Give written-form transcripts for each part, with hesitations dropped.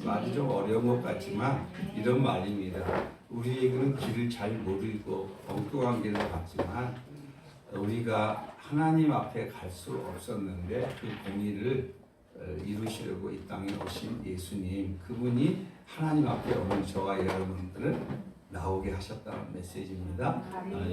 말이 좀 어려운 것 같지만 이런 말입니다. 우리에게는 길을 잘 모르고 엉뚱한 길을 갔지만 우리가 하나님 앞에 갈 수 없었는데 그 공의를 이루시려고 이 땅에 오신 예수님, 그분이 하나님 앞에 오는 저와 여러분들을 나오게 하셨다는 메시지입니다.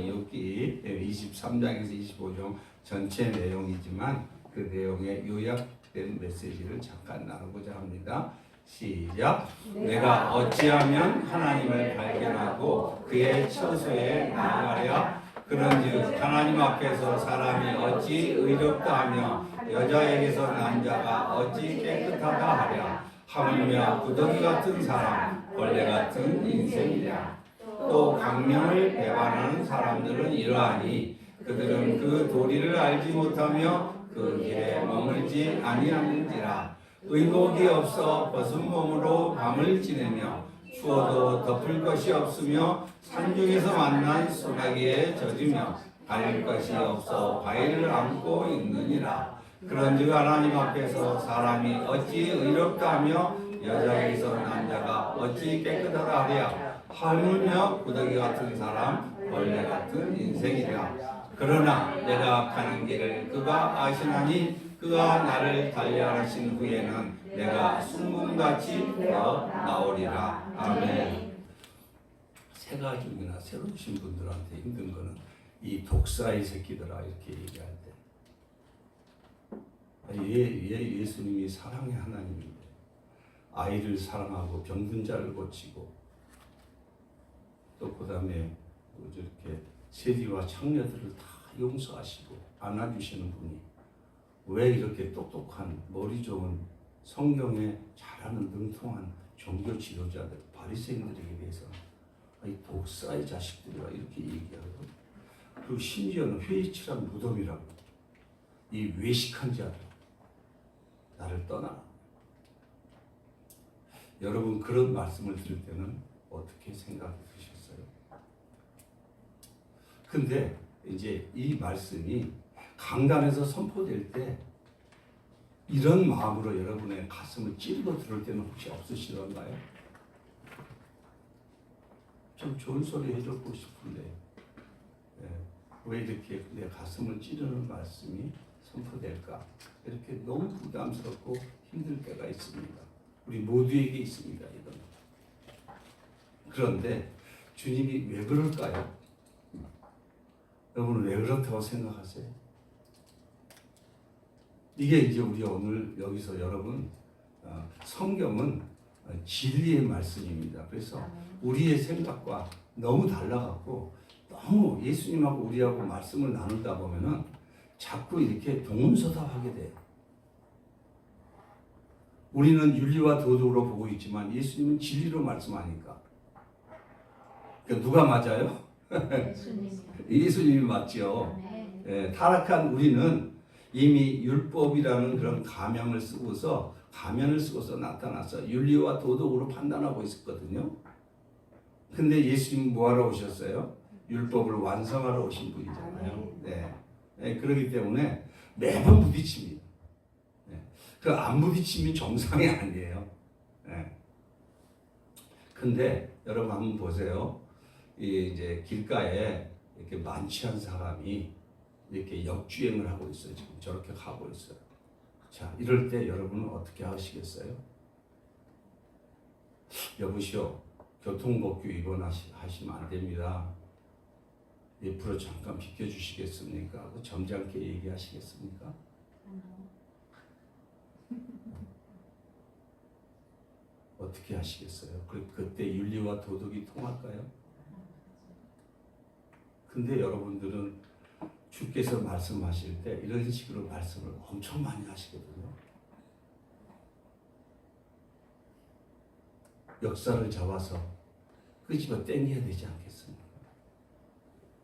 여기 23장에서 25장 전체 내용이지만 그 내용의 요약된 메시지를 잠깐 나누고자 합니다. 시작. 내가 어찌하면 하나님을 발견하고 그의 처소에 나아가랴. 그런즉 하나님 앞에서 사람이 어찌 의롭다 하며 여자에게서 남자가 어찌 깨끗하다 하랴. 하물며 구더기 같은 사람, 벌레 같은 인생이랴. 또 강령을 배반하는 사람들은 이러하니 그들은 그 도리를 알지 못하며 그 길에 머물지 아니하는지라. 의복이 없어 벗은 몸으로 밤을 지내며 추워도 덮을 것이 없으며 산중에서 만난 소나기에 젖으며 가릴 것이 없어 바위를 안고 있느니라. 그런즉 하나님 앞에서 사람이 어찌 의롭다 하며 여자에게서 남자가 어찌 깨끗하다 하랴. 하물며 구더기 같은 사람, 벌레 같은 인생이라. 그러나 내가 가는 길을 그가 아시나니 그가 나를 달리하신 후에는 내가 순금같이 되어 나오리라. 아멘. 새 가족이나 새로 오신 분들한테 힘든 거는 이 독사의 새끼들아 이렇게 얘기할 때 예수님이 사랑의 하나님인데 아이를 사랑하고 병든 자를 고치고 또 그 다음에 이렇게 세리와 창녀들을 다 용서하시고 안아주시는 분이 왜 이렇게 똑똑한 머리 좋은 성경에 잘하는 능통한 종교 지도자들 바리새인들에게 대해서 이 독사의 자식들이라 이렇게 얘기하고 그리고 심지어는 회의치란 무덤이라고 이 외식한 자들 나를 떠나. 여러분 그런 말씀을 들을 때는 어떻게 생각해 드셨어요? 근데 이제 이 말씀이 강단에서 선포될 때 이런 마음으로 여러분의 가슴을 찌르고 들을 때는 혹시 없으시던가요? 좀 좋은 소리 해주고 싶은데 왜 이렇게 내 가슴을 찌르는 말씀이 선포될까? 이렇게 너무 부담스럽고 힘들 때가 있습니다. 우리 모두에게 있습니다. 이건. 그런데 주님이 왜 그럴까요? 여러분은 왜 그렇다고 생각하세요? 이게 이제 우리 오늘 여기서 여러분 성경은 진리의 말씀입니다. 그래서 우리의 생각과 너무 달라갖고 너무 예수님하고 우리하고 말씀을 나누다 보면은 자꾸 이렇게 동문서답하게 돼요. 우리는 윤리와 도덕으로 보고 있지만 예수님은 진리로 말씀하니까. 그러니까 누가 맞아요? 예수님이 맞죠. 예, 타락한 우리는 이미 율법이라는 그런 가면을 쓰고서 나타나서 윤리와 도덕으로 판단하고 있었거든요. 근데 예수님은 뭐하러 오셨어요? 율법을 완성하러 오신 분이잖아요. 네. 네, 그렇기 때문에 매번 부딪힙니다. 네. 그 안 부딪히면 정상이 아니에요. 네. 근데 여러분 한번 보세요. 이제 길가에 이렇게 만취한 사람이 이렇게 역주행을 하고 있어요. 지금 저렇게 가고 있어요. 자, 이럴 때 여러분은 어떻게 하시겠어요? 여보시오, 교통법규 위반하시면 안 됩니다. 옆으로 잠깐 비켜주시겠습니까? 하고 점잖게 얘기하시겠습니까? 어떻게 하시겠어요? 그때 윤리와 도덕이 통할까요? 근데 여러분들은 주께서 말씀하실 때 이런 식으로 말씀을 엄청 많이 하시거든요. 역사를 잡아서 끄집어 땡겨야 되지 않겠습니까?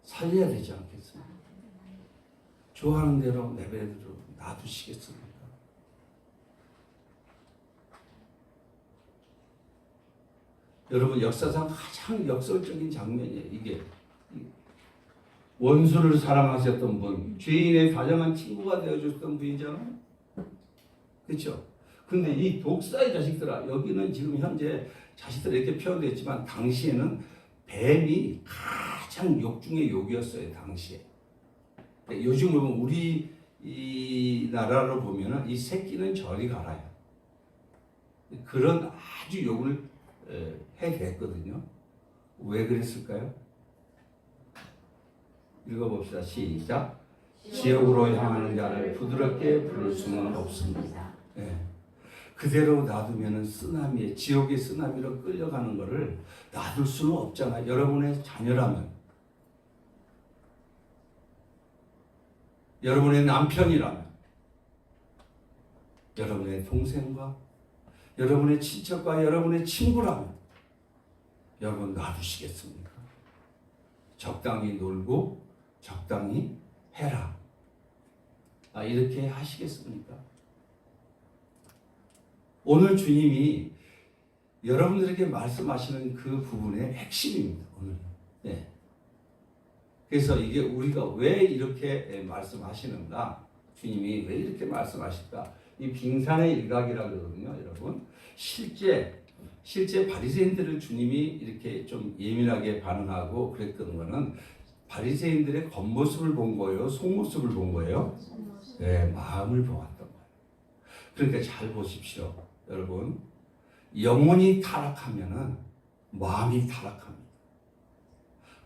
살려야 되지 않겠습니까? 좋아하는 대로 내버려두고 놔두시겠습니까? 여러분 역사상 가장 역설적인 장면이에요. 이게 원수를 사랑하셨던 분, 죄인의 다정한 친구가 되어줬던 분이잖아요. 그렇죠? 근데 이 독사의 자식들아, 여기는 지금 현재 자식들 이렇게 표현되어 있지만 당시에는 뱀이 가장 욕 중의 욕이었어요. 당시에. 요즘 보면 우리 이 나라로 보면은 이 새끼는 저리 가라요. 그런 아주 욕을 해댔거든요. 왜 그랬을까요? 읽어봅시다. 시작. 지옥으로 향하는 자를 부드럽게 부를 수는 없습니다. 네. 그대로 놔두면은 쓰나미에, 지옥의 쓰나미로 끌려가는 것을 놔둘 수는 없잖아요. 여러분의 자녀라면, 여러분의 남편이라면, 여러분의 동생과 여러분의 친척과 여러분의 친구라면 여러분 놔두시겠습니까? 적당히 놀고 적당히 해라. 이렇게 하시겠습니까? 오늘 주님이 여러분들에게 말씀하시는 그 부분의 핵심입니다. 오늘. 네. 그래서 이게 우리가 왜 이렇게 말씀하시는가? 주님이 왜 이렇게 말씀하실까? 이 빙산의 일각이라고 그러거든요, 여러분. 실제 바리새인들을 주님이 이렇게 좀 예민하게 반응하고 그랬던 거는 바리새인들의 겉모습을 본 거예요, 속모습을 본 거예요. 네, 마음을 보았던 거예요. 그러니까 잘 보십시오, 여러분. 영혼이 타락하면은 마음이 타락합니다.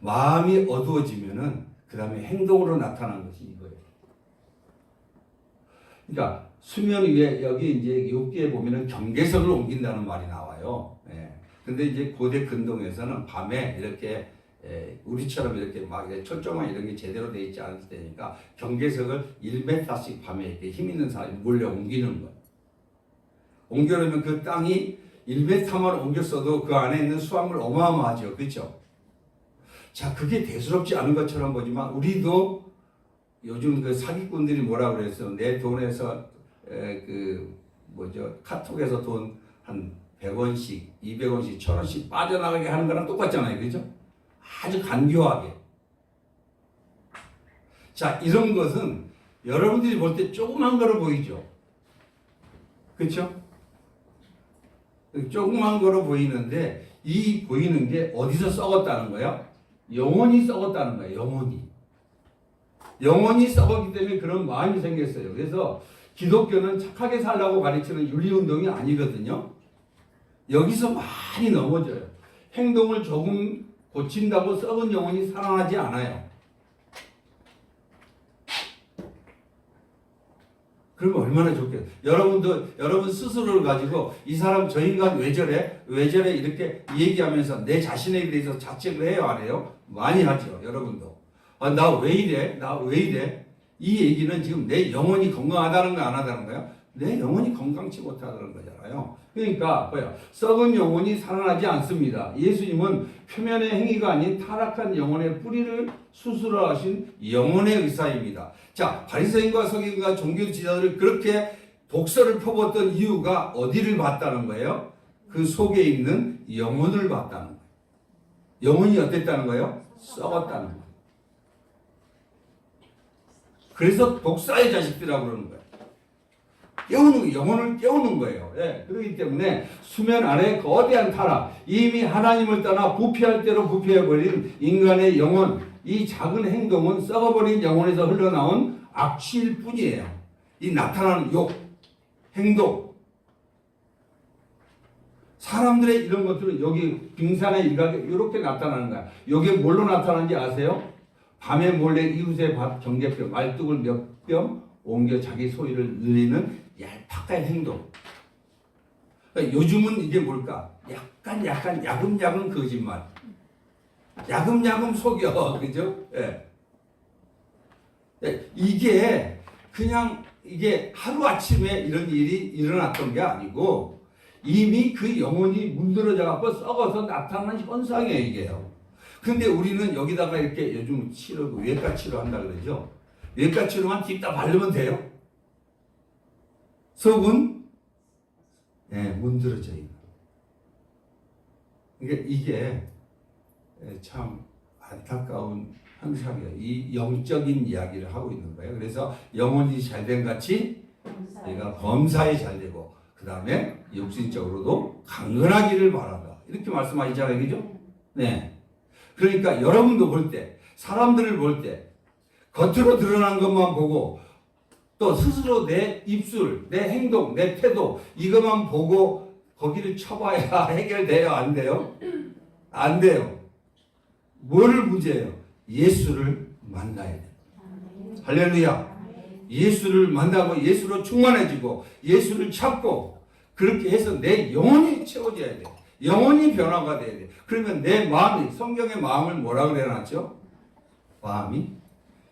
마음이 어두워지면은 그 다음에 행동으로 나타나는 것이 이거예요. 그러니까 수면 위에 여기 이제 욥기에 보면은 경계석을 옮긴다는 말이 나와요. 예. 근데 이제 고대 근동에서는 밤에 이렇게 우리처럼 이렇게 막 철조망 이런 게 제대로 돼 있지 않을 때니까 경계석을 1m씩 밤에 이렇게 힘 있는 사람이 몰래 옮기는 거예요. 옮겨놓으면 그 땅이 1m만 옮겼어도 그 안에 있는 수확물 어마어마하죠. 그렇죠? 자, 그게 대수롭지 않은 것처럼 보지만 우리도 요즘 그 사기꾼들이 뭐라 그랬어? 내 돈에서 카톡에서 돈 한 100원씩, 200원씩, 1000원씩 빠져나가게 하는 거랑 똑같잖아요. 그죠? 아주 간교하게. 자, 이런 것은 여러분들이 볼 때 조그만 거로 보이죠? 그렇죠? 조그만 거로 보이는데 이 보이는 게 어디서 썩었다는 거야? 영혼이 썩었다는 거야. 영혼이 썩었기 때문에 그런 마음이 생겼어요. 그래서 기독교는 착하게 살라고 가르치는 윤리운동이 아니거든요. 여기서 많이 넘어져요. 행동을 조금 고친다고 썩은 영혼이 살아나지 않아요. 그러면 얼마나 좋겠어요. 여러분 스스로를 가지고 이 사람 저 인간 왜 저래 이렇게 얘기하면서 내 자신에 대해서 자책을 해요, 안 해요? 많이 하죠, 여러분도. 나 왜 이래? 이 얘기는 지금 내 영혼이 건강하다는 거 안 하다는 거야? 내 영혼이 건강치 못하다는 거잖아요. 그러니까 썩은 영혼이 살아나지 않습니다. 예수님은 표면의 행위가 아닌 타락한 영혼의 뿌리를 수술하신 영혼의 의사입니다. 자, 바리새인과 서기관과 종교 지도자들을 그렇게 독서를 퍼붓던 이유가 어디를 봤다는 거예요? 그 속에 있는 영혼을 봤다는 거예요. 영혼이 어땠다는 거예요? 썩었다는 거예요. 그래서 독사의 자식들이라고 그러는 거예요. 영혼을 깨우는 거예요. 예, 그렇기 때문에 수면 아래 거대한 타락, 이미 하나님을 떠나 부패할 대로 부패해버린 인간의 영혼, 이 작은 행동은 썩어버린 영혼에서 흘러나온 악취일 뿐이에요. 이 나타나는 욕, 행동, 사람들의 이런 것들은 여기 빙산의 일각에 이렇게 나타나는 거야. 이게 뭘로 나타나는지 아세요? 밤에 몰래 이웃의 정제병, 말뚝을 몇 병 옮겨 자기 소유를 늘리는 얄팍한 행동. 그러니까 요즘은 이게 뭘까? 약간 야금야금 거짓말. 야금야금 속여. 그죠? 예. 이게 그냥 이게 하루아침에 이런 일이 일어났던 게 아니고 이미 그 영혼이 문드러져 갖고 썩어서 나타나는 현상이에요, 이게요. 근데 우리는 여기다가 이렇게 요즘 외과 치료한다 그러죠. 외과 치료만 뒷다 바르면 돼요. 속은 문드러져 있는. 그러니까 이게 참 안타까운 현상이에요. 이 영적인 이야기를 하고 있는 거예요. 그래서 영혼이 잘된 같이 내가 범사에 잘되고 그 그 다음에 육신적으로도 강건하기를 바란다. 이렇게 말씀하시잖아요. 그죠? 네. 그러니까 여러분도 볼 때, 사람들을 볼 때, 겉으로 드러난 것만 보고, 또 스스로 내 입술, 내 행동, 내 태도, 이것만 보고 거기를 쳐봐야 해결돼요? 안 돼요? 안 돼요. 뭐를 문제예요? 예수를 만나야 돼요. 할렐루야. 예수를 만나고 예수로 충만해지고 예수를 찾고 그렇게 해서 내 영혼이 채워져야 돼. 영혼이 변화가 돼야 돼. 그러면 내 마음이, 성경의 마음을 뭐라 그래놨죠? 마음이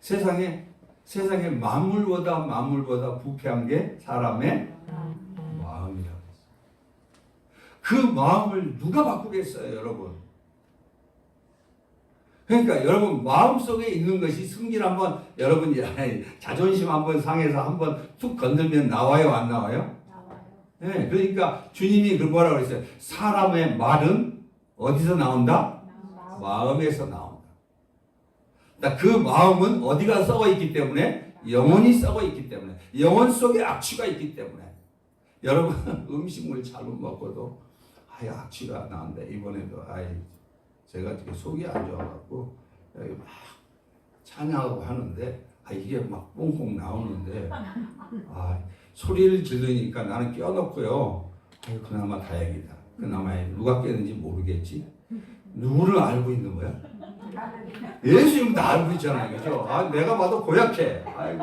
세상에 만물보다 부패한 게 사람의 마음이라고 했어요. 그 마음을 누가 바꾸겠어요, 여러분? 그러니까 여러분 마음속에 있는 것이 승질 한번 여러분 자존심 한번 상해서 한번 툭 건들면 나와요, 안 나와요? 나와요. 네, 그러니까 주님이 그 뭐라고 그랬어요? 사람의 말은 어디서 나온다? 마음에서 나온다. 그 마음은 어디가 썩어 있기 때문에? 영혼이 썩어 있기 때문에. 영혼 속에 악취가 있기 때문에. 여러분 음식물 잘못 먹고도 악취가 나는데 이번에도 제가 속이 안 좋아갖고 여기 막 찬양하고 하는데 이게 막 뽕뽕 나오는데 소리를 지르니까 나는 껴놓고요. 그나마 다행이다. 그나마 누가 깼는지 모르겠지. 누구를 알고 있는 거야? 예수님 다 알고 있잖아요. 그죠? 내가 봐도 고약해. 아이고.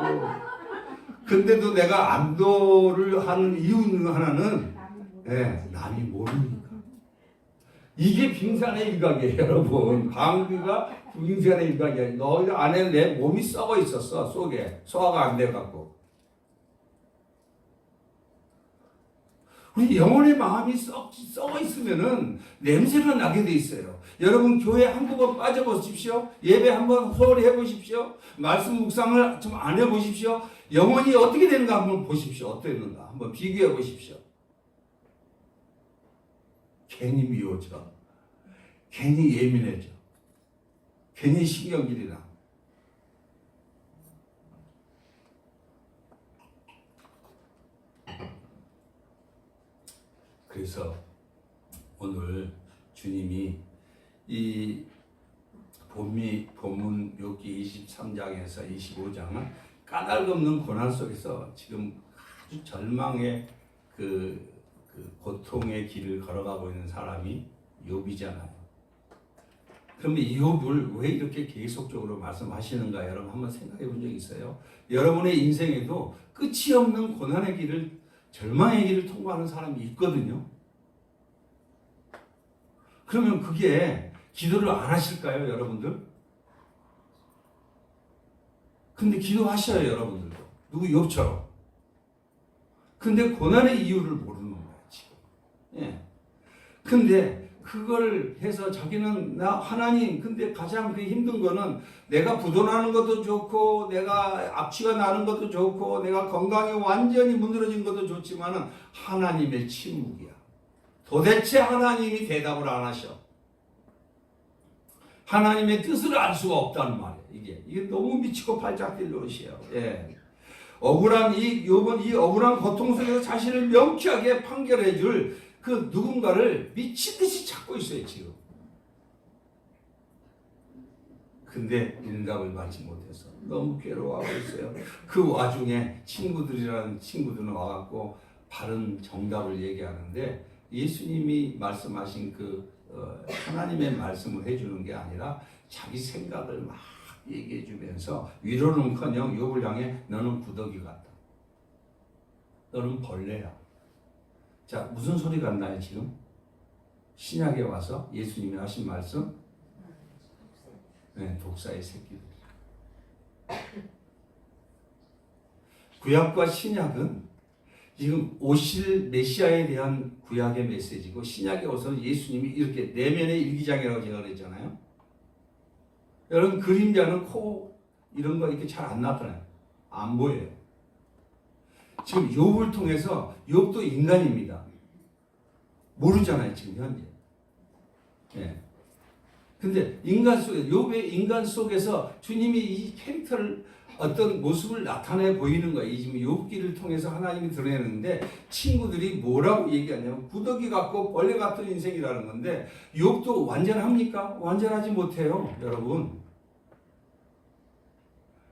근데도 내가 안도를 하는 이유 하나는 남이 모르니까. 이게 빙산의 일각이에요, 여러분. 방귀가 빙산의 일각이야. 너희 안에 내 몸이 썩어 있었어, 속에. 소화가 안 돼갖고. 우리 영혼의 마음이 썩어 있으면은 냄새가 나게 돼 있어요. 여러분 교회 한두 번 빠져보십시오. 예배 한번 소홀히 해보십시오. 말씀 묵상을 좀 안 해보십시오. 영혼이 어떻게 되는가 한번 보십시오. 어땠는가 한번 비교해 보십시오. 괜히 미워져. 괜히 예민해져. 괜히 신경질이 나. 그래서 오늘 주님이 이 본문 욥기 23장에서 25장은 까닭없는 고난 속에서 지금 아주 절망의 그 고통의 길을 걸어가고 있는 사람이 욥이잖아요. 그러면 이 욥을 왜 이렇게 계속적으로 말씀하시는가 여러분 한번 생각해 본 적 있어요? 여러분의 인생에도 끝이 없는 고난의 길을 절망의 길을 통과하는 사람이 있거든요. 그러면 그게 기도를 안 하실까요, 여러분들? 근데 기도하셔요, 여러분들도. 누구 욥처럼. 근데 고난의 이유를 모르는 거예요, 지금. 예. 근데 그걸 해서 자기는 하나님, 근데 가장 그 힘든 거는 내가 부도나는 것도 좋고, 내가 악취가 나는 것도 좋고, 내가 건강이 완전히 무너진 것도 좋지만은 하나님의 침묵이야. 도대체 하나님이 대답을 안 하셔. 하나님의 뜻을 알 수가 없다는 말이에요. 이게 너무 미치고 팔짝 뛸 노릇이에요. 예. 억울한 욥은 이 억울한 고통 속에서 자신을 명쾌하게 판결해 줄 그 누군가를 미친 듯이 찾고 있어요, 지금. 근데 응답을 받지 못해서 너무 괴로워하고 있어요. 그 와중에 친구들은 와갖고 바른 정답을 얘기하는데 예수님이 말씀하신 하나님의 말씀을 해주는 게 아니라 자기 생각을 막 얘기해주면서 위로는커녕 욥을 향해 너는 구더기 같다. 너는 벌레야. 자, 무슨 소리가 나요 지금? 신약에 와서 예수님이 하신 말씀? 네, 독사의 새끼들. 구약과 신약은 지금 오실 메시아에 대한 구약의 메시지고 신약에 와서 예수님이 이렇게 내면의 일기장이라고 제가 그랬잖아요. 여러분 그림자는 코 이런 거 이렇게 잘 안 나타나요. 안 보여요. 지금 욥을 통해서 욥도 인간입니다. 모르잖아요 지금 현재. 예. 근데 욥의 인간 속에서 주님이 이 캐릭터를 어떤 모습을 나타내 보이는 거예요. 이 지금 욥기를 통해서 하나님이 드러내는데 친구들이 뭐라고 얘기하냐면 구더기 같고 벌레 같은 인생이라는 건데 욥도 완전합니까? 완전하지 못해요, 여러분.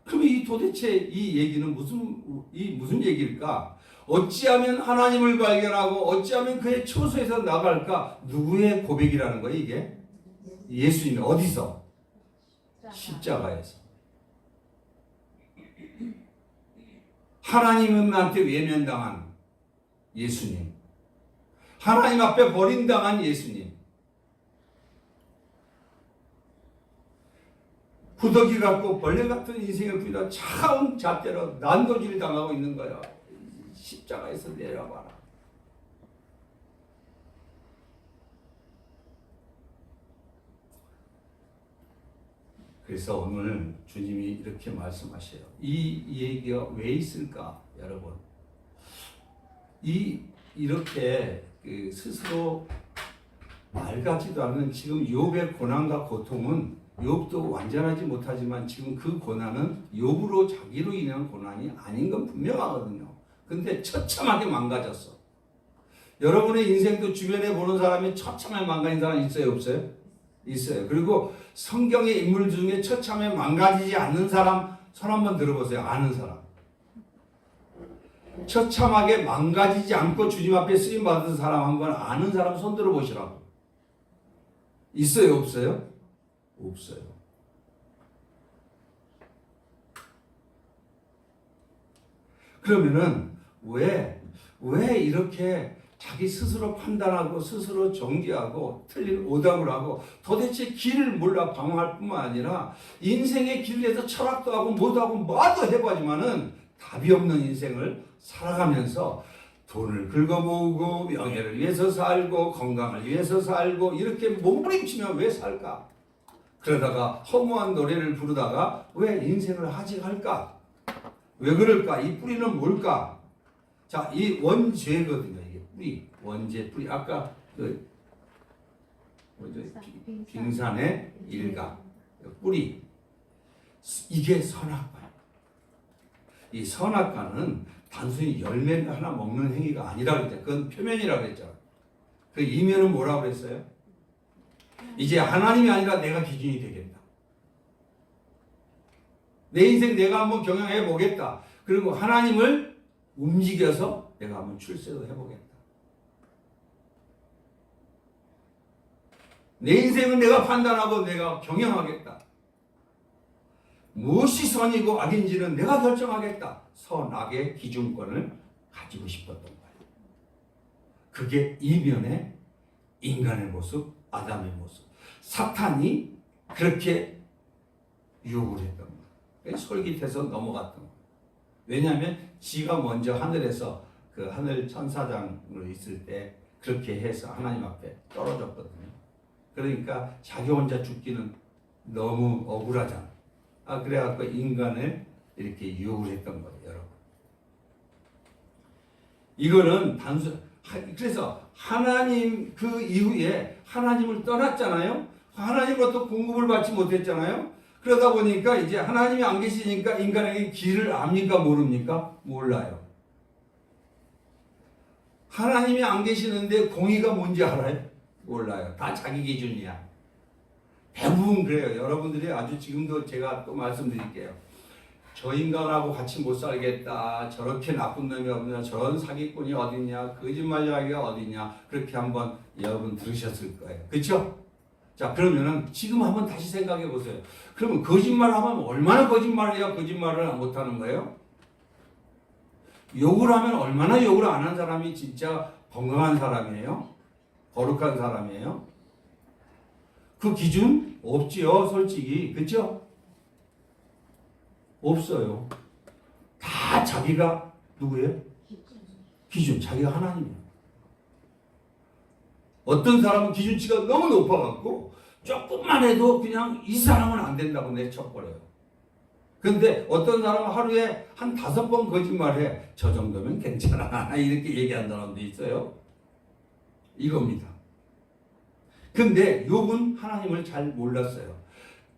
그럼 이 도대체 이 얘기는 무슨 얘기일까? 어찌하면 하나님을 발견하고 어찌하면 그의 처소에서 나갈까? 누구의 고백이라는 거예요, 이게? 예수님이 어디서? 십자가에서. 하나님한테 외면당한 예수님. 하나님 앞에 버림당한 예수님. 구더기 같고 벌레 같은 인생을 부리다 차가운 잣대로 난도질을 당하고 있는 거야. 십자가에서 내려봐라. 그래서 오늘 주님이 이렇게 말씀하셔요. 이 얘기가 왜 있을까, 여러분? 이렇게 스스로 말 같지도 않은 지금 욥의 고난과 고통은 욥도 완전하지 못하지만 지금 그 고난은 욥으로 자기로 인한 고난이 아닌 건 분명하거든요. 근데 처참하게 망가졌어. 여러분의 인생도 주변에 보는 사람이 처참하게 망가진 사람 있어요, 없어요? 있어요. 그리고 성경의 인물 중에 처참하게 망가지지 않는 사람 손 한번 들어보세요. 아는 사람. 처참하게 망가지지 않고 주님 앞에 쓰임 받은 사람 한번 아는 사람 손 들어보시라고. 있어요, 없어요? 없어요. 그러면은 왜 이렇게 자기 스스로 판단하고 스스로 정죄하고 틀린 오답을 하고 도대체 길을 몰라 방황할 뿐만 아니라 인생의 길에서 철학도 하고 뭐도 하고 뭐도 해보지만은 답이 없는 인생을 살아가면서 돈을 긁어모으고 명예를 위해서 살고 건강을 위해서 살고 이렇게 몸부림치면 왜 살까? 그러다가 허무한 노래를 부르다가 왜 인생을 하직할까? 왜 그럴까? 이 뿌리는 뭘까? 자, 이 원죄거든요. 이게 뿌리, 원죄 뿌리. 아까 그 뭐죠? 빙산의 일각 뿌리. 이게 선악과예요. 이 선악과는 단순히 열매를 하나 먹는 행위가 아니라 그랬죠. 그건 표면이라고 했죠. 그 이면은 뭐라고 그랬어요? 이제 하나님이 아니라 내가 기준이 되겠다. 내 인생 내가 한번 경영해 보겠다. 그리고 하나님을 움직여서 내가 한번 출세도 해보겠다. 내 인생은 내가 판단하고 내가 경영하겠다. 무엇이 선이고 악인지는 내가 결정하겠다. 선악의 기준권을 가지고 싶었던 거예요. 그게 이면의 인간의 모습, 아담의 모습. 사탄이 그렇게 유혹을 했던 거예요. 솔깃해서 넘어갔던 거예요. 왜냐하면 지가 먼저 하늘에서 그 하늘 천사장으로 있을 때 그렇게 해서 하나님 앞에 떨어졌거든요. 그러니까 자기 혼자 죽기는 너무 억울하잖아. 그래갖고 인간을 이렇게 유혹을 했던 거예요, 여러분. 이거는 그래서 하나님 그 이후에 하나님을 떠났잖아요. 하나님으로부터 공급을 받지 못했잖아요. 그러다 보니까 이제 하나님이 안 계시니까 인간에게 길을 압니까? 모릅니까? 몰라요. 하나님이 안 계시는데 공의가 뭔지 알아요? 몰라요. 다 자기 기준이야. 대부분 그래요. 여러분들이 아주 지금도 제가 또 말씀드릴게요. 저 인간하고 같이 못 살겠다. 저렇게 나쁜 놈이 어디냐. 저런 사기꾼이 어디냐. 거짓말하기가 어디냐. 그렇게 한번 여러분 들으셨을 거예요. 그렇죠? 자, 그러면은 지금 한번 다시 생각해 보세요. 그러면 거짓말하면 얼마나 거짓말을 해야 거짓말을 못하는 거예요? 욕을 하면 얼마나 욕을 안 한 사람이 진짜 건강한 사람이에요? 거룩한 사람이에요? 그 기준 없지요, 솔직히. 그렇죠? 없어요. 다 자기가 누구예요? 기준, 자기가 하나님이에요. 어떤 사람은 기준치가 너무 높아갖고 조금만 해도 그냥 이 사람은 안 된다고 내쳐버려요. 근데 어떤 사람은 하루에 한 5번 거짓말해. 저 정도면 괜찮아. 이렇게 얘기하는 사람도 있어요. 이겁니다. 근데 욥은 하나님을 잘 몰랐어요.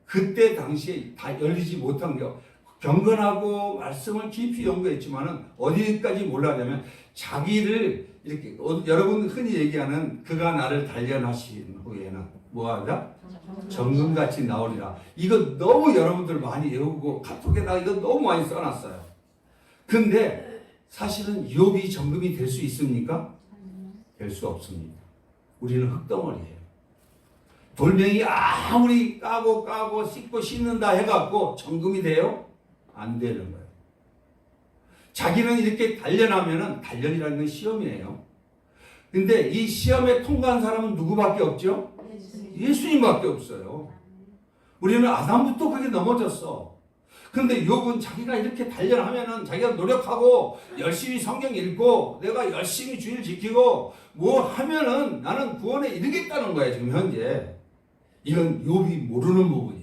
그때 당시에 다 열리지 못한 게 경건하고 말씀을 깊이 연구했지만은 어디까지 몰랐냐면 자기를 이렇게 여러분 흔히 얘기하는 그가 나를 단련하신 후에는 뭐하다? 정금같이 나오리라. 이거 너무 여러분들 많이 외우고 카톡에다가 이거 너무 많이 써놨어요. 근데 사실은 욥이 정금이 될 수 있습니까? 될 수 없습니다. 우리는 흙덩어리예요. 돌멩이 아무리 까고 씻고 씻는다 해갖고 정금이 돼요? 안 되는 거예요. 자기는 이렇게 단련하면은, 단련이라는 건 시험이에요. 근데 이 시험에 통과한 사람은 누구밖에 없죠? 예수님밖에 없어요. 우리는 아담부터 그게 넘어졌어. 근데 욥은 자기가 이렇게 단련하면은, 자기가 노력하고 열심히 성경 읽고 내가 열심히 주일 지키고 뭐 하면은 나는 구원에 이르겠다는 거야 지금 현재. 이건 욥이 모르는 부분이야.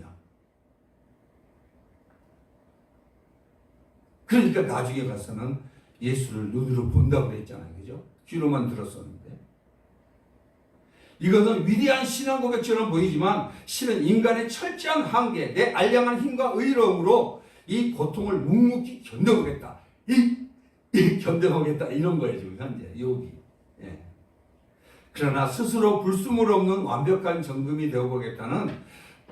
그러니까 나중에 가서는 예수를 눈으로 본다고 그랬잖아요. 그죠? 귀로만 들었었는데. 이것은 위대한 신앙 고백처럼 보이지만 실은 인간의 철저한 한계, 내 알량한 힘과 의로움으로 이 고통을 묵묵히 견뎌보겠다. 견뎌보겠다. 이런 거예요, 지금 현재. 욥이. 예. 그러나 스스로 불순물 없는 완벽한 정금이 되어보겠다는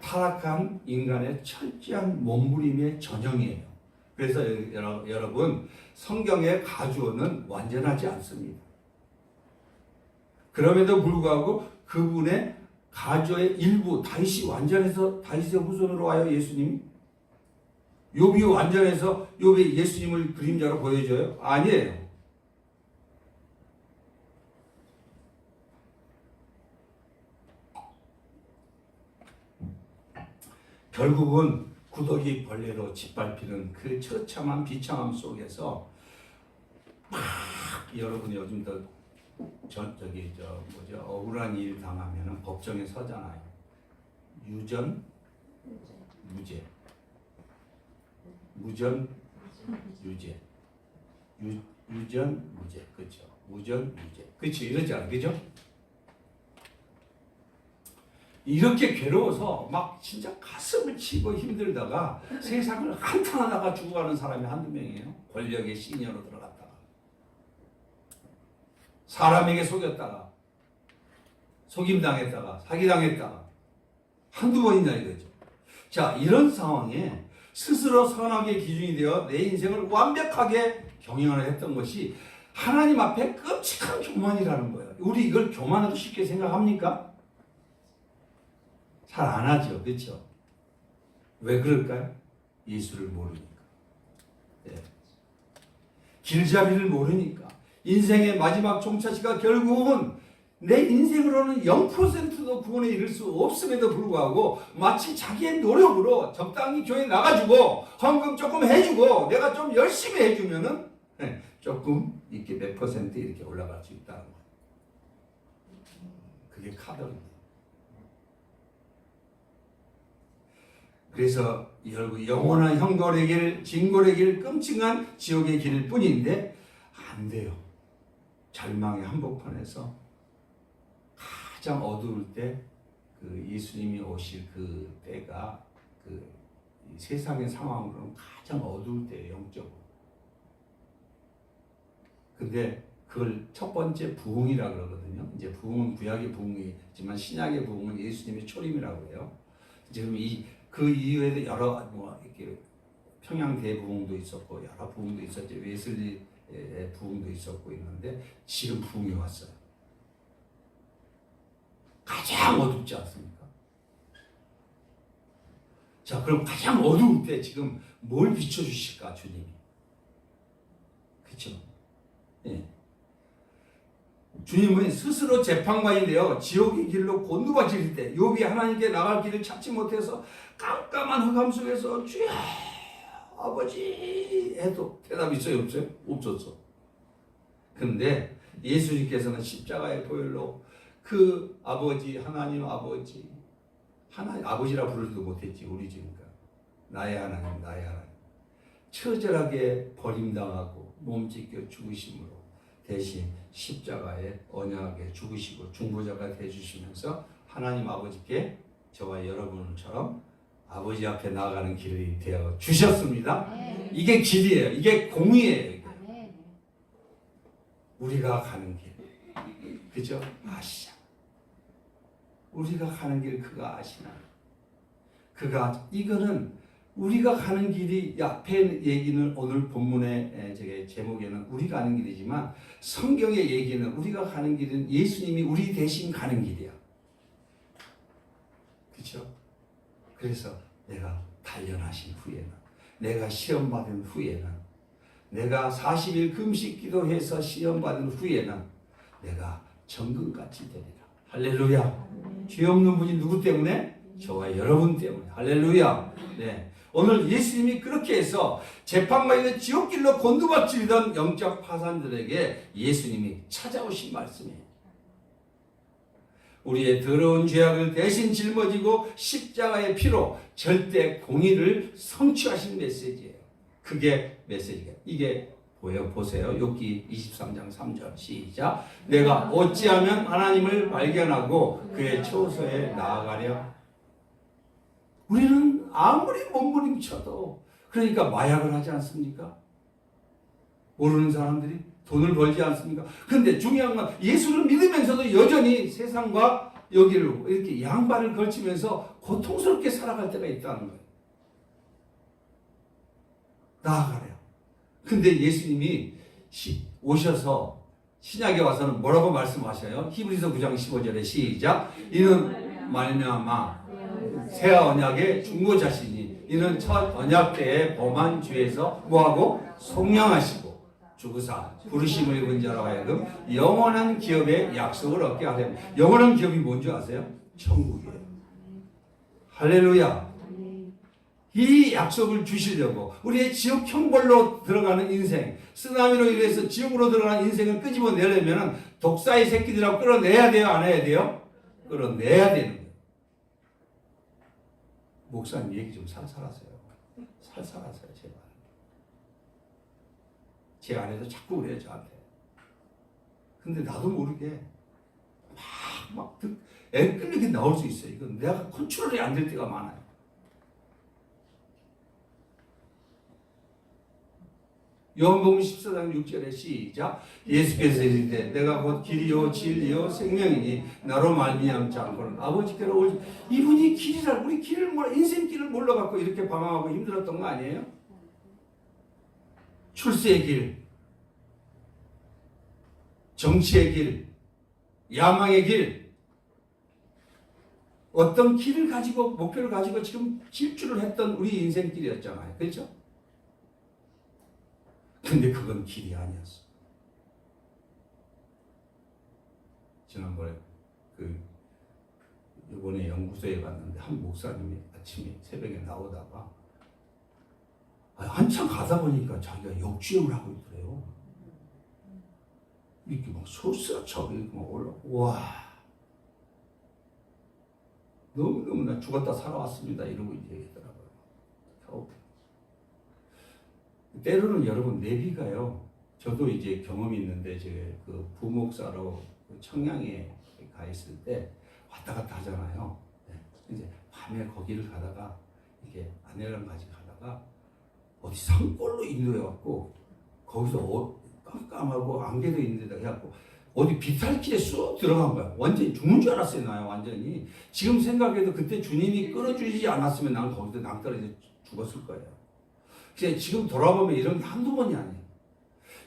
타락한 인간의 철저한 몸부림의 전형이에요. 그래서 여러분, 성경의 가주어는 완전하지 않습니다. 그럼에도 불구하고 그분의 가주어의 일부, 다윗이 완전해서 다윗의 후손으로 와요, 예수님이? 욥이 완전해서 욥이 예수님을 그림자로 보여줘요? 아니에요. 결국은 구더기 벌레로 짓밟히는 그 처참한 비참함 속에서 막 여러분 요즘도 억울한 일 당하면 법정에 서잖아요. 유전, 무죄. 무전, 유죄. 유전, 무죄. 그렇죠. 무전, 무죄. 그렇죠. 이러잖아요. 그죠? 이렇게 괴로워서 막 진짜 가슴을 치고 힘들다가 세상을 한탄하다가 죽어가는 사람이 한두 명이에요. 권력의 시녀로 들어갔다가 사람에게 속였다가 속임당했다가 사기당했다가 한두 번이나 이거죠. 자, 이런 상황에 스스로 선악의 기준이 되어 내 인생을 완벽하게 경영을 했던 것이 하나님 앞에 끔찍한 교만이라는 거예요. 우리 이걸 교만으로 쉽게 생각합니까? 잘 안 하죠. 그렇죠? 왜 그럴까요? 예수를 모르니까. 네. 길잡이를 모르니까. 인생의 마지막 종착지가 결국은 내 인생으로는 0%도 구원에 이를 수 없음에도 불구하고 마치 자기의 노력으로 적당히 교회 나가주고 헌금 조금 해주고 내가 좀 열심히 해주면은 조금 이렇게 몇 퍼센트 이렇게 올라갈 수 있다는 거예요. 그게 카드입니다. 그래서 영원한 형벌의 길, 징벌의 길, 끔찍한 지옥의 길일 뿐인데 안 돼요. 절망의 한복판에서 가장 어두울 때 그 예수님이 오실 그 때가 그 세상의 상황으로는 가장 어두울 때예요. 영적으로. 근데 그걸 첫 번째 부흥이라 그러거든요. 이제 부흥은 구약의 부흥이지만 신약의 부흥은 예수님의 초림이라고 해요. 지금 그 이후에도 여러 이렇게 평양 대부흥도 있었고 여러 부흥도 있었죠. 웨슬리 부흥도 있었고 있는데 지금 부흥이 왔어요. 가장 어둡지 않습니까? 자, 그럼 가장 어두울 때 지금 뭘 비춰주실까 주님이? 그렇죠? 예. 주님은 스스로 재판관이 되어 지옥의 길로 곤두박질 때 욥이 하나님께 나갈 길을 찾지 못해서 깜깜한 흑암 속에서 주여 아버지 해도 대답이 있어요? 없어요? 없었어. 근데 예수님께서는 십자가의 보혈로 그 아버지 하나님 아버지 하나님 아버지라 부르지도 못했지 우리 지금까 나의 하나님 나의 하나님 처절하게 버림당하고 몸찢겨 죽으심으로 대신 십자가에 언약하게 죽으시고 중보자가 되어주시면서 하나님 아버지께 저와 여러분처럼 아버지 앞에 나아가는 길이 되어 주셨습니다. 이게 길이에요. 이게 공의예요. 우리가 가는 길. 그죠? 아시죠? 우리가 가는 길 그가 아시나? 이거는 우리가 가는 길이 앞에 얘기는 오늘 본문의 제목에는 우리가 가는 길이지만 성경의 얘기는 우리가 가는 길은 예수님이 우리 대신 가는 길이야. 그렇죠? 그래서 내가 단련하신 후에는, 내가 시험받은 후에는, 내가 40일 금식 기도해서 시험받은 후에는 내가 정금같이 되리라. 할렐루야. 죄 없는 분이 누구 때문에? 저와 여러분 때문에. 할렐루야. 네. 오늘 예수님이 그렇게 해서 재판과 있는 지옥길로 곤두박질이던 영적 파산들에게 예수님이 찾아오신 말씀이에요. 우리의 더러운 죄악을 대신 짊어지고 십자가의 피로 절대 공의를 성취하신 메시지예요. 그게 메시지가. 이게 보세요. 욥기 23장 3절 시작. 내가 어찌하면 하나님을 발견하고 그의 처소에 나아가랴. 우리는 아무리 몸부림쳐도 그러니까 마약을 하지 않습니까? 모르는 사람들이 돈을 벌지 않습니까? 그런데 중요한 건 예수를 믿으면서도 여전히 세상과 여기를 이렇게 양발을 걸치면서 고통스럽게 살아갈 때가 있다는 거예요. 나아가래요. 근데 예수님이 오셔서 신약에 와서는 뭐라고 말씀하셔요? 히브리서 9장 15절에 시작. 이는 말미암아 새 언약의 중보자시니 이는 첫 언약 때에 범한 죄에서 뭐하고 속량하시고 주구사 부르심을 입은 자로 하여금 영원한 기업의 약속을 얻게 하려면, 영원한 기업이 뭔지 아세요? 천국이에요. 할렐루야. 이 약속을 주시려고 우리의 지옥 형벌로 들어가는 인생, 쓰나미로 인해서 지옥으로 들어가는 인생을 끄집어내려면 독사의 새끼들하고 끌어내야 돼요? 안 해야 돼요? 끌어내야 되는 거예요. 목사님 얘기 좀 살살하세요. 살살하세요, 제발. 제 아내도 자꾸 그래요, 저한테. 근데 나도 모르게 애 끌리게 나올 수 있어요. 이건 내가 컨트롤이 안 될 때가 많아요. 요한복음 14장 6절에 시작. 예수께서 이르시되 내가 곧 길이요 진리요 생명이니 나로 말미암지 않고는 아버지께로 오지. 이분이 길이라, 우리 길을 몰라, 인생길을 몰라갖고 이렇게 방황하고 힘들었던 거 아니에요? 출세의 길, 정치의 길, 야망의 길, 어떤 길을 가지고 목표를 가지고 지금 질주를 했던 우리 인생길이었잖아요. 그렇죠? 근데 그건 길이 아니었어. 지난번에 이번에 연구소에 갔는데 한 목사님이 아침에 새벽에 나오다가 한참 가다 보니까 자기가 역주행을 하고 있더래요. 이렇게 막 소스라쳐 이렇게 막 올라오고, 와, 너무너무 나 죽었다 살아왔습니다 이러고 얘기하더라고요. 때로는 여러분 내비가요. 저도 이제 경험이 있는데 제 그 부목사로 청양에 가 있을 때 왔다 갔다 하잖아요. 네. 이제 밤에 거기를 가다가 이게 아내랑 같이 가다가 어디 산골로 인도해 갖고 거기서 깜깜하고 안개도 있는 데다 해갖고 어디 비탈길에 쑥 들어간 거야. 완전히 죽는 줄 알았어요, 나요. 완전히. 지금 생각해도 그때 주님이 끌어주지 않았으면 난 거기서 낭떠러져 죽었을 거예요. 지금 돌아보면 이런 게 한두 번이 아니에요.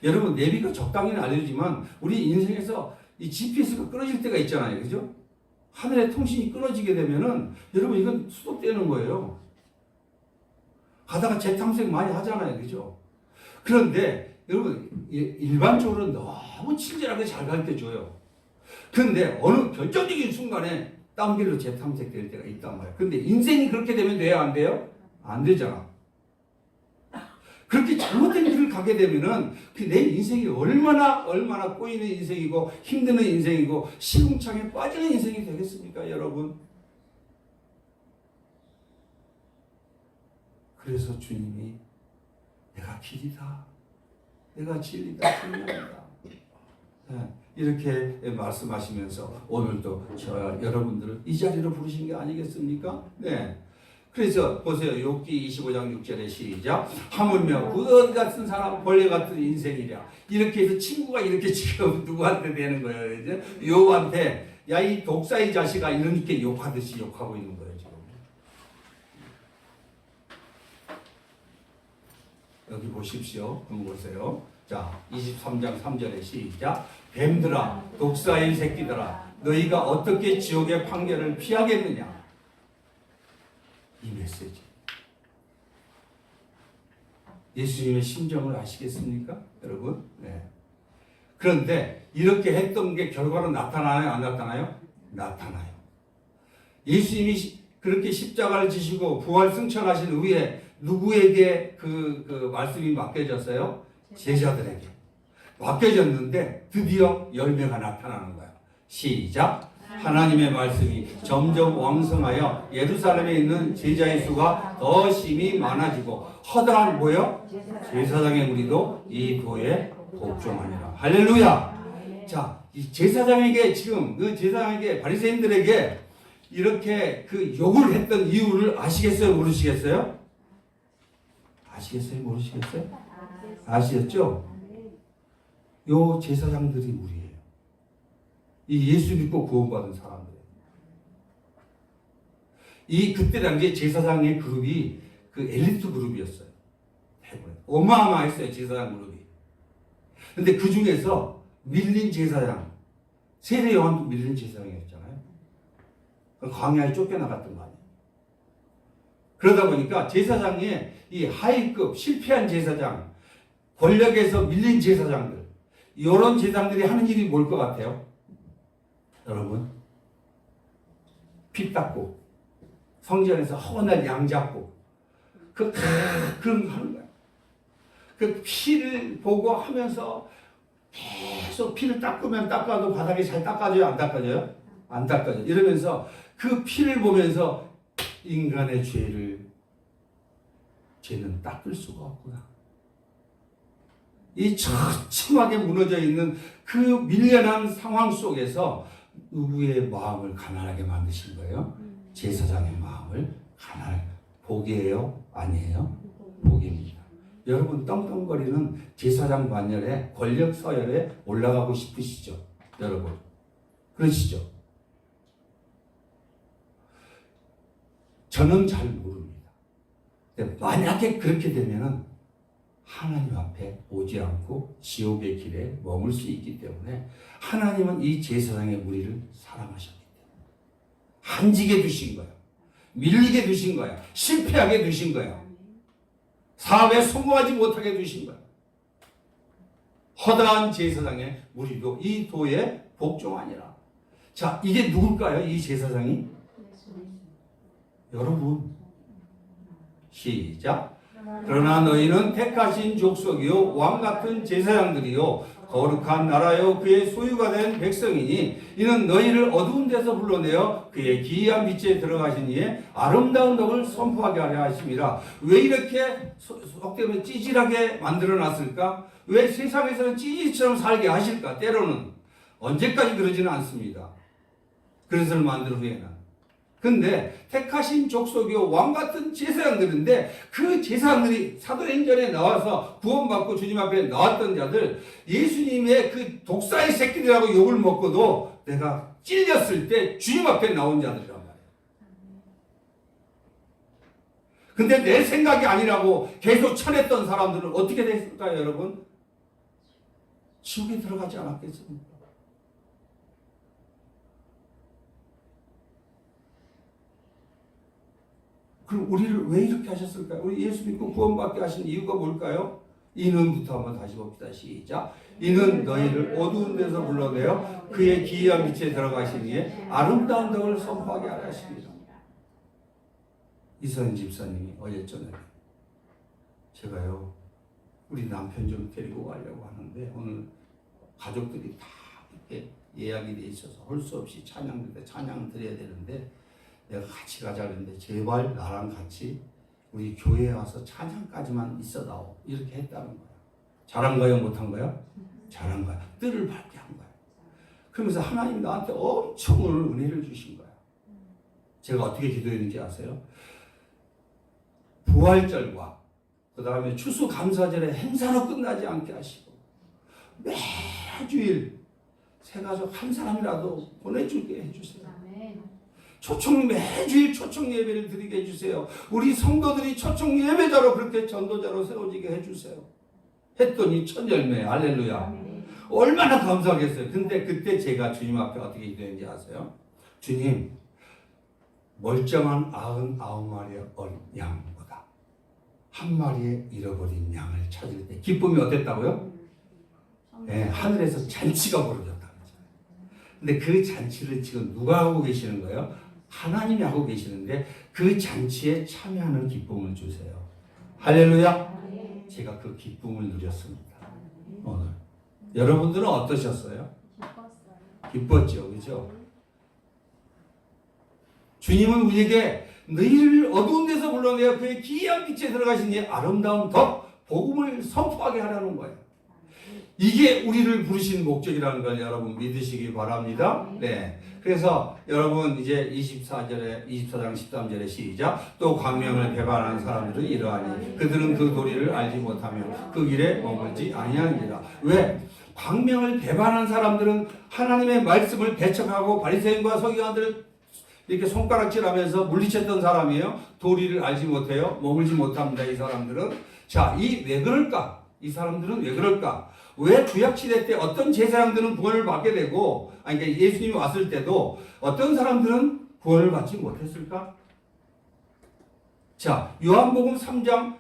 여러분, 내비가 적당히는 알려주지만 우리 인생에서 이 GPS가 끊어질 때가 있잖아요. 그죠? 하늘의 통신이 끊어지게 되면은 여러분 이건 수독되는 거예요. 가다가 재탐색 많이 하잖아요. 그죠? 그런데 여러분 일반적으로 너무 친절하게 잘 가르쳐줘요. 그런데 어느 결정적인 순간에 딴 길로 재탐색될 때가 있단 말이에요. 근데 인생이 그렇게 되면 돼요? 안 돼요? 안 되잖아. 그렇게 잘못된 길을 가게 되면은 내 인생이 얼마나 꼬이는 인생이고 힘드는 인생이고 시궁창에 빠지는 인생이 되겠습니까, 여러분? 그래서 주님이 내가 길이다, 내가 진리다, 생명이다, 네, 이렇게 말씀하시면서 오늘도 저 여러분들을 이 자리로 부르신 게 아니겠습니까? 네. 그래서 보세요. 욥기 25장 6절에 시작. 하물며 구덩이 같은 사람 벌레 같은 인생이랴. 이렇게 해서 친구가 이렇게 지금 누구한테 되는 거예요. 이제 욥한테 야 이 독사의 자식아 이렇게 욕하듯이 욕하고 있는 거예요. 지금. 여기 보십시오. 한번 보세요. 자 23장 3절에 시작. 뱀들아 독사의 새끼들아 너희가 어떻게 지옥의 판결을 피하겠느냐. 이 메시지. 예수님의 심정을 아시겠습니까? 여러분? 네. 그런데 이렇게 했던 게 결과로 나타나요? 안 나타나요? 나타나요. 예수님이 그렇게 십자가를 지시고 부활 승천하신 후에 누구에게 그 말씀이 맡겨졌어요? 제자들에게. 맡겨졌는데 드디어 열매가 나타나는 거예요. 시작. 하나님의 말씀이 점점 왕성하여 예루살렘에 있는 제자의 수가 더 심히 많아지고 허다한 뭐요? 제사장의 무리도 이 도에 복종하니라. 할렐루야. 자, 이 제사장에게 지금 그 제사장에게 바리새인들에게 이렇게 그 욕을 했던 이유를 아시겠어요? 모르시겠어요? 아시겠어요? 모르시겠어요? 아시겠죠? 요 제사장들이 우리예요. 이 예수 믿고 구원받은 사람들. 이 그때 당시에 제사장의 그룹이 그 엘리트 그룹이었어요. 어마어마했어요. 제사장 그룹이. 근데 그 중에서 밀린 제사장, 세례 요한도 밀린 제사장이었잖아요. 광야에 쫓겨나갔던 거 아니에요. 그러다 보니까 제사장의 이 하위급 실패한 제사장, 권력에서 밀린 제사장들, 이런 제사장들이 하는 일이 뭘 것 같아요? 여러분, 피 닦고 성전에서 허날 양 잡고 그런 거 하는 거야. 그 피를 보고 하면서 계속 피를 닦으면 닦아도 바닥이 잘 닦아져요? 안 닦아져요? 안 닦아져요. 이러면서 그 피를 보면서 인간의 죄는 닦을 수가 없구나. 이 처참하게 무너져 있는 그 밀려난 상황 속에서 누구의 마음을 가난하게 만드신 거예요? 제사장의 마음을 가난하게. 복이에요? 아니에요? 복입니다. 여러분 떵떵거리는 제사장 반열에 권력 서열에 올라가고 싶으시죠? 여러분 그러시죠? 저는 잘 모릅니다. 근데 만약에 그렇게 되면은 하나님 앞에 오지 않고 지옥의 길에 머물 수 있기 때문에 하나님은 이 제사장의 무리를 사랑하셨기 때문에 한지게 두신 거예요. 밀리게 두신 거예요. 실패하게 두신 거예요. 사업에 성공하지 못하게 두신 거예요. 허다한 제사장의 무리도 이 도에 복종하니라. 자, 이게 누굴까요? 이 제사장이? 여러분 시작. 그러나 너희는 택하신 족속이요 왕같은 제사장들이요 거룩한 나라요 그의 소유가 된 백성이니 이는 너희를 어두운 데서 불러내어 그의 기이한 빛에 들어가신 이에 아름다운 덕을 선포하게 하려 하심이라. 왜 이렇게 속되면 찌질하게 만들어놨을까? 왜 세상에서는 찌질처럼 살게 하실까? 때로는 언제까지 그러지는 않습니다. 그런 것을 만든 후에는. 근데 택하신 족속이요 왕같은 제사장들인데 그 제사장들이 사도행전에 나와서 구원받고 주님 앞에 나왔던 자들, 예수님의 그 독사의 새끼들하고 욕을 먹고도 내가 찔렸을 때 주님 앞에 나온 자들이란 말이에요. 근데 내 생각이 아니라고 계속 쳐냈던 사람들은 어떻게 됐을까요, 여러분? 지옥에 들어가지 않았겠습니까? 그럼 우리를 왜 이렇게 하셨을까요? 우리 예수 믿고 구원받게 하신 이유가 뭘까요? 이는부터 한번 다시 봅시다. 시작. 이는 너희를 어두운 데서 불러내어 그의 기이한 빛에 들어가시기에 아름다운 덕을 선포하게 하려 하십니다. 이선 집사님이 어제 저녁에 제가요 우리 남편 좀 데리고 가려고 하는데 오늘 가족들이 다 이렇게 예약이 돼 있어서 할 수 없이 찬양 드려야 되는데 내가 같이 가자 그랬는데 제발 나랑 같이 우리 교회에 와서 찬양까지만 있어다오 이렇게 했다는 거야. 잘한 거예요? 못한 거예요? 잘한 거야. 뜰을 밝게 한 거야. 그러면서 하나님 나한테 엄청 오늘 은혜를 주신 거야. 제가 어떻게 기도했는지 아세요? 부활절과 그 다음에 추수감사절의 행사로 끝나지 않게 하시고 매주일 새가족 한 사람이라도 보내주게 해주세요. 매주일 초청 예배를 드리게 해주세요. 우리 성도들이 초청 예배자로 그렇게 전도자로 세워지게 해주세요. 했더니 천열매 할렐루야. 얼마나 감사하겠어요. 근데 그때 제가 주님 앞에 어떻게 기도했는지 아세요? 주님, 멀쩡한 99마리의 어린 양보다 한 마리의 잃어버린 양을 찾을 때 기쁨이 어땠다고요? 네, 하늘에서 잔치가 벌어졌다. 근데 그 잔치를 지금 누가 하고 계시는 거예요? 하나님이 하고 계시는데 그 잔치에 참여하는 기쁨을 주세요. 할렐루야. 제가 그 기쁨을 누렸습니다. 오늘 여러분들은 어떠셨어요? 기뻤죠, 그렇죠? 주님은 우리에게 너희를 어두운 데서 불러내어 그의 기이한 빛에 들어가신 이 아름다운 덕 복음을 선포하게 하라는 거예요. 이게 우리를 부르신 목적이라는 걸 여러분 믿으시기 바랍니다. 네. 그래서 여러분 이제 24장 13절에 시작. 또 광명을 배반한 사람들은 이러하니 그들은 그 도리를 알지 못하며 그 길에 머물지 아니하니라. 왜? 광명을 배반한 사람들은 하나님의 말씀을 배척하고 바리새인과 서기관들을 이렇게 손가락질하면서 물리쳤던 사람이에요. 도리를 알지 못해요. 머물지 못합니다. 이 사람들은. 자, 왜 그럴까? 이 사람들은 왜 그럴까? 왜 구약시대 때 어떤 제사장들은 구원을 받게 되고, 그러니까 예수님이 왔을 때도 어떤 사람들은 구원을 받지 못했을까? 자, 요한복음 3장,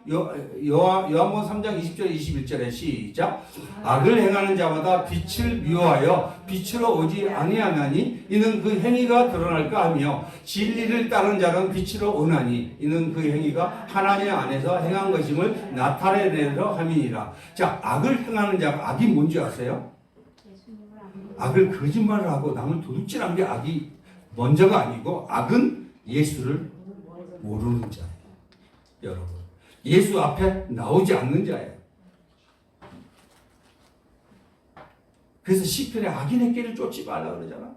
요한복음 3장 20절 21절에 시작. 악을 행하는 자마다 빛을 미워하여 빛으로 오지 아니하나니 이는 그 행위가 드러날까 하며 진리를 따르는 자는 빛으로 오나니 이는 그 행위가 하나님 안에서 행한 것임을 나타내려 함이니라. 자, 악을 행하는 자가 악이 뭔지 아세요? 악을 거짓말을 하고 남을 도둑질한 게 악이 먼저가 아니고 악은 예수를 모르는 자예요. 여러분, 예수 앞에 나오지 않는 자예요. 그래서 시편에 악인의 길을 쫓지 말라 그러잖아.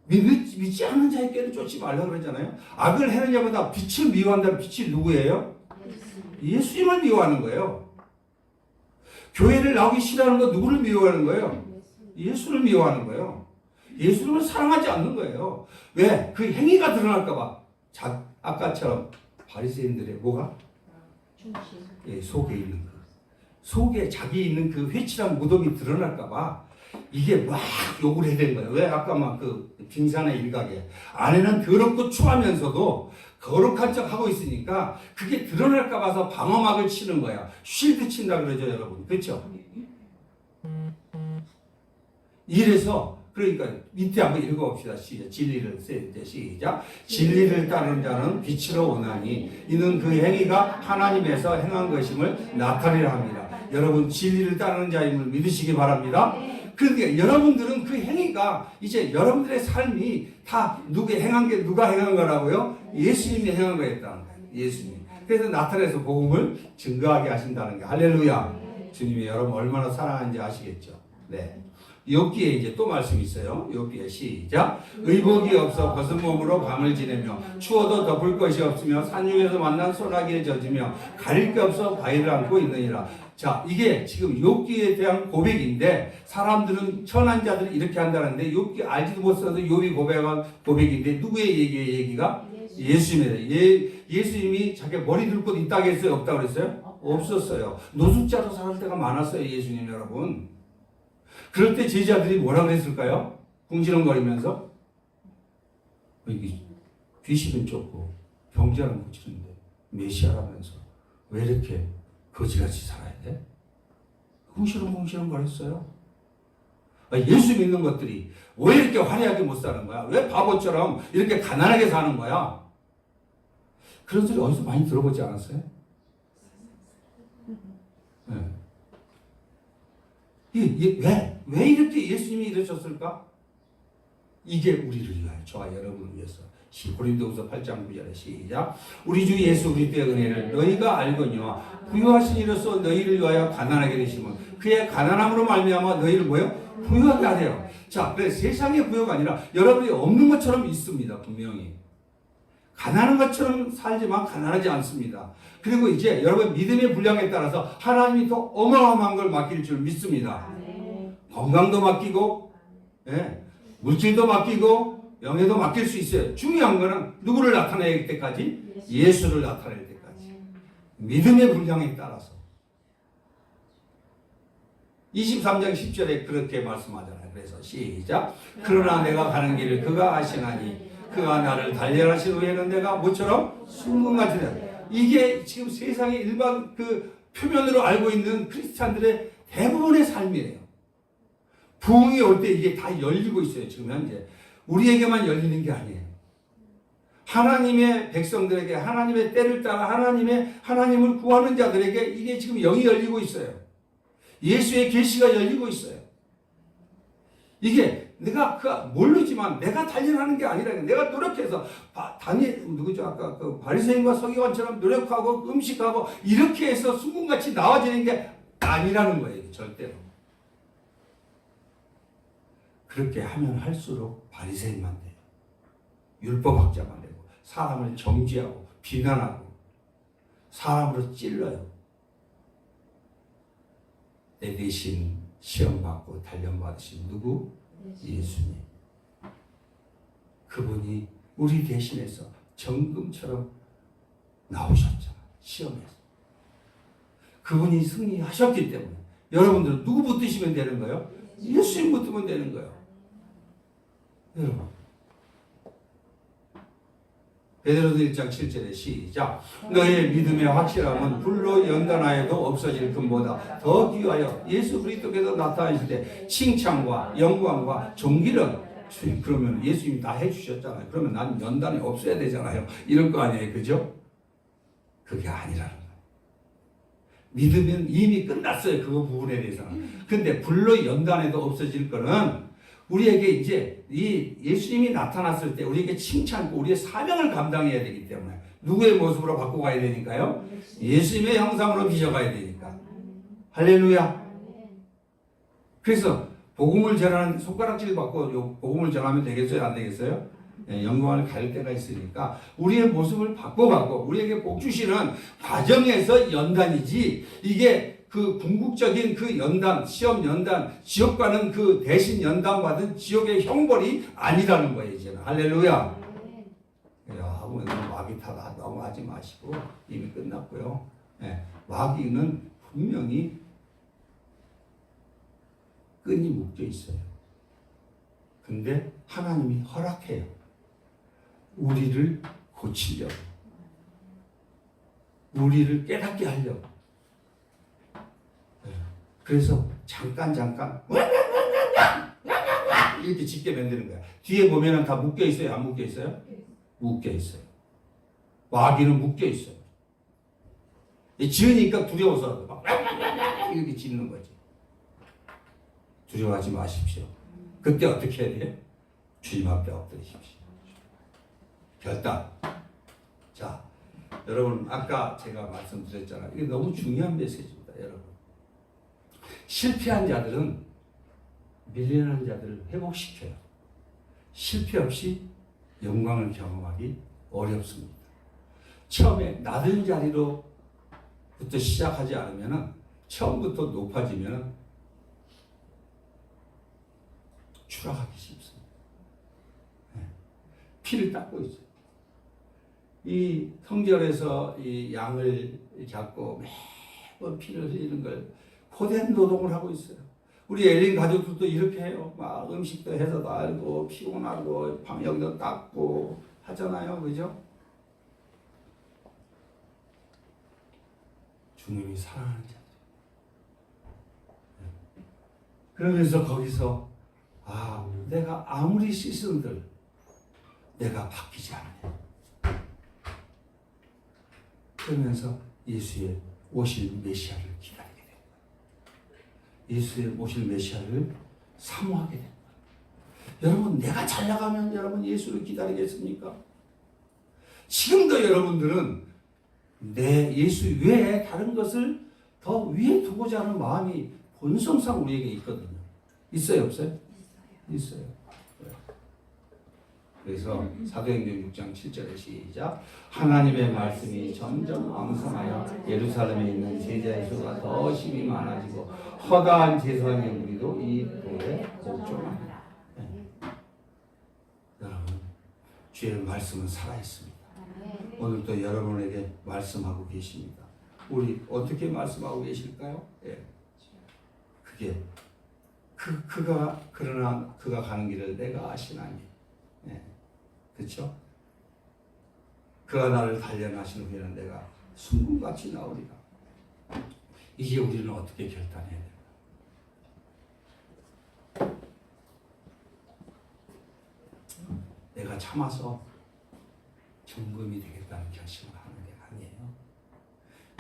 믿지 않는 자의 길을 쫓지 말라 그러잖아요. 악을 해는 자보다 빛을 미워한다는 빛이 누구예요? 예수님을 미워하는 거예요. 교회를 나오기 싫어하는 거 누구를 미워하는 거예요? 예수를 미워하는 거예요. 예수님을 사랑하지 않는 거예요. 왜? 그 행위가 드러날까 봐. 아까처럼 바리새인들의 뭐가? 예, 속에 있는 속에 자기 있는 그 회칠한 무덤이 드러날까 봐 이게 막 욕을 해야 되는 거예요. 왜? 아까 막 그 빙산의 일각에 안에는 더럽고 추하면서도 거룩한 척 하고 있으니까 그게 드러날까 봐서 방어막을 치는 거야. 쉴드 친다 그러죠, 여러분. 그렇죠? 이래서 그러니까 밑에 한번 읽어봅시다. 진리를 시작. 진리를 따르는 자는 빛으로 오나니 이는 그 행위가 하나님에서 행한 것임을 나타내려 합니다. 여러분 진리를 따르는 자임을 믿으시기 바랍니다. 그런데 여러분들은 그 행위가 이제 여러분들의 삶이 다 누가 행한 거라고요? 예수님이 행한 거였다는 거예요. 예수님. 그래서 나타내서 복음을 증거하게 하신다는 게 할렐루야. 주님이 여러분 얼마나 사랑하는지 아시겠죠? 네. 욥기에 이제 또 말씀이 있어요. 욥기에 시작. 의복이 없어 벗은 몸으로 밤을 지내며 추워도 덮을 것이 없으며 산중에서 만난 소나기에 젖으며 가릴 게 없어 바위를 안고 있느니라. 자, 이게 지금 욥기에 대한 고백인데 사람들은 천한 자들이 이렇게 한다는데 욥기 알지도 못해서 욥이 고백한 고백인데 누구의 얘기가? 예수님의. 예수님이 자기 머리 들고 있다고 했어요? 없다고 그랬어요? 없었어요. 노숙자로 살 때가 많았어요. 예수님 여러분. 그럴 때 제자들이 뭐라 그랬을까요? 궁시렁거리면서 귀신은 쫓고 병자는 고치는데 메시아라면서 왜 이렇게 거지같이 살아야 돼? 궁시렁 거렸어요. 예수 믿는 것들이 왜 이렇게 화려하게 못 사는 거야? 왜 바보처럼 이렇게 가난하게 사는 거야? 그런 소리 어디서 많이 들어보지 않았어요? 네. 왜 이렇게 예수님이 이러셨을까? 이게 우리를 위하여, 저와 여러분을 위해서. 고린도후서 8장 9절에 시작. 우리 주 예수 그리스도의 은혜를 너희가 알거니와 부유하신 이로써 너희를 위하여 가난하게 되시면 그의 가난함으로 말미암아 너희를 뭐요? 부유하게 하래요. 자, 그래서 세상의 부유가 아니라 여러분이 없는 것처럼 있습니다. 분명히. 가난한 것처럼 살지만 가난하지 않습니다. 그리고 이제 여러분 믿음의 분량에 따라서 하나님이 더 어마어마한 걸 맡길 줄 믿습니다. 건강도 맡기고, 예, 물질도 맡기고, 영예도 맡길 수 있어요. 중요한 거는 누구를 나타낼 때까지? 예수를 나타낼 때까지. 믿음의 분량에 따라서. 23장 10절에 그렇게 말씀하잖아요. 그래서 시작. 그러나 내가 가는 길을 그가 아시나니 그가 나를 단련하신 후에는 내가 모처럼 순금같이 되라. 이게 지금 세상의 일반 그 표면으로 알고 있는 크리스찬들의 대부분의 삶이에요. 부흥이 올 때 이게 다 열리고 있어요. 지금 현재. 우리에게만 열리는 게 아니에요. 하나님의 백성들에게 하나님의 때를 따라 하나님을 구하는 자들에게 이게 지금 영이 열리고 있어요. 예수의 계시가 열리고 있어요. 이게 내가 모르지만 내가 단련하는 게 아니라 내가 노력해서 누구죠? 아까 그 바리새인과 서기관처럼 노력하고 음식하고 이렇게 해서 순금같이 나와지는 게 아니라는 거예요. 절대로. 그렇게 하면 할수록 바리새인만 돼요. 율법학자만 되고 사람을 정죄하고 비난하고 사람으로 찔러요. 내 대신 시험받고 단련받으신 누구? 예수님. 그분이 우리 대신해서 정금처럼 나오셨잖아요. 시험에서. 그분이 승리하셨기 때문에 여러분들은 누구 붙드시면 되는 거예요? 예수님 붙으면 되는 거예요. 여러분, 베드로서 1장 7절에 시작. 너의 믿음의 확실함은 불로 연단하여도 없어질 금보다 더 귀하여 예수 그리스도께서 나타나실 때 칭찬과 영광과 존귀를 주님. 그러면 예수님이 다 해주셨잖아요. 그러면 난 연단이 없어야 되잖아요. 이럴 거 아니에요. 그죠? 그게 아니라는 거예요. 믿으면 이미 끝났어요. 그 부분에 대해서는. 근데 불로 연단해도 없어질 거는 우리에게 이제 이 예수님이 나타났을 때 우리에게 칭찬고 우리의 사명을 감당해야 되기 때문에 누구의 모습으로 바꿔 가야 되니까요? 예수님의 형상으로 빚어가야 되니까. 할렐루야. 그래서 복음을 전하는 손가락질 받고 복음을 전하면 되겠어요? 안 되겠어요? 영광을 가릴 때가 있으니까 우리의 모습을 바꿔가고 우리에게 복 주시는 과정에서 연단이지 이게 그 궁극적인 그 연단, 시험 연단, 지옥 가는 그 대신 연단 받은 지옥의 형벌이 아니라는 거예요, 이제는. 할렐루야. 야, 뭐 마귀 탓 너무 하지 마시고 이미 끝났고요. 네, 마귀는 분명히 끈이 묶여 있어요. 근데 하나님이 허락해요. 우리를 고치려고. 우리를 깨닫게 하려고. 그래서 잠깐 이렇게 짖게 만드는 거야. 뒤에 보면은 다 묶여 있어요? 안 묶여 있어요? 묶여 있어요. 마귀는 묶여 있어요. 짖으니까 두려워서 막 이렇게 짖는 거지. 두려워하지 마십시오. 그때 어떻게 해야 돼요? 주님 앞에 엎드리십시오. 결단. 자, 여러분 아까 제가 말씀드렸잖아요. 이게 너무 중요한 메시지입니다, 여러분. 실패한 자들은 밀려난 자들을 회복시켜요. 실패 없이 영광을 경험하기 어렵습니다. 처음에 낮은 자리로부터 시작하지 않으면 처음부터 높아지면 추락하기 쉽습니다. 피를 닦고 있어요. 이 성전에서 이 양을 잡고 매번 피를 흘리는 걸 고된 노동을 하고 있어요. 우리 엘린 가족들도 이렇게 해요. 막 음식도 해서 달고 피곤하고 방역도 닦고 하잖아요. 그죠? 주님이 사랑하는 자들. 그러면서 거기서 내가 아무리 씻은들 내가 바뀌지 않네. 그러면서 예수의 오실 메시아를 기다리게 됩니다. 예수의 오실 메시아를 사모하게 됩니다. 여러분, 내가 잘 나가면 여러분 예수를 기다리겠습니까? 지금도 여러분들은 내 예수 외에 다른 것을 더 위에 두고자 하는 마음이 본성상 우리에게 있거든요. 있어요, 없어요? 있어요. 그래서 사도행전 6장 7절에 시작. 하나님의 말씀이 점점 왕성하여 예루살렘에 있는 제자의 수가 더 심히 많아지고 허다한 제사장의 무리도 이 도에 복종합니다. 네. 여러분, 주의 말씀은 살아있습니다. 오늘도 여러분에게 말씀하고 계십니다. 우리 어떻게 말씀하고 계실까요? 예. 그게 그러나 그가 가는 길을 내가 아시나니. 예. 그렇죠? 그가 나를 단련하신 후에는 내가 순금같이 나오리라. 이게 우리는 어떻게 결단해야 될까? 내가 참아서 정금이 되겠다는 결심을 하는 게 아니에요.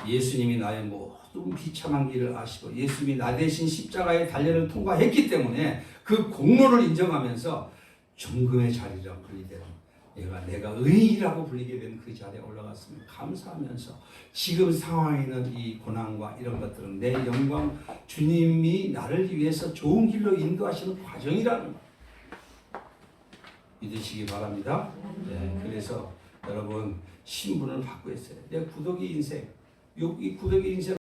예수님이 나의 모든 비참한 길을 아시고 예수님이 나 대신 십자가의 단련을 통과했기 때문에 그 공로를 인정하면서 정금의 자리라고 불리되는 내가 의인이라고 불리게 된 그 자리에 올라갔으면 감사하면서 지금 상황에 있는 이 고난과 이런 것들은 내 영광 주님이 나를 위해서 좋은 길로 인도하시는 과정이라는 거 믿으시기 바랍니다. 네, 그래서 여러분 신분을 받고 있어요. 내 구더기 인생 이 구더기 인생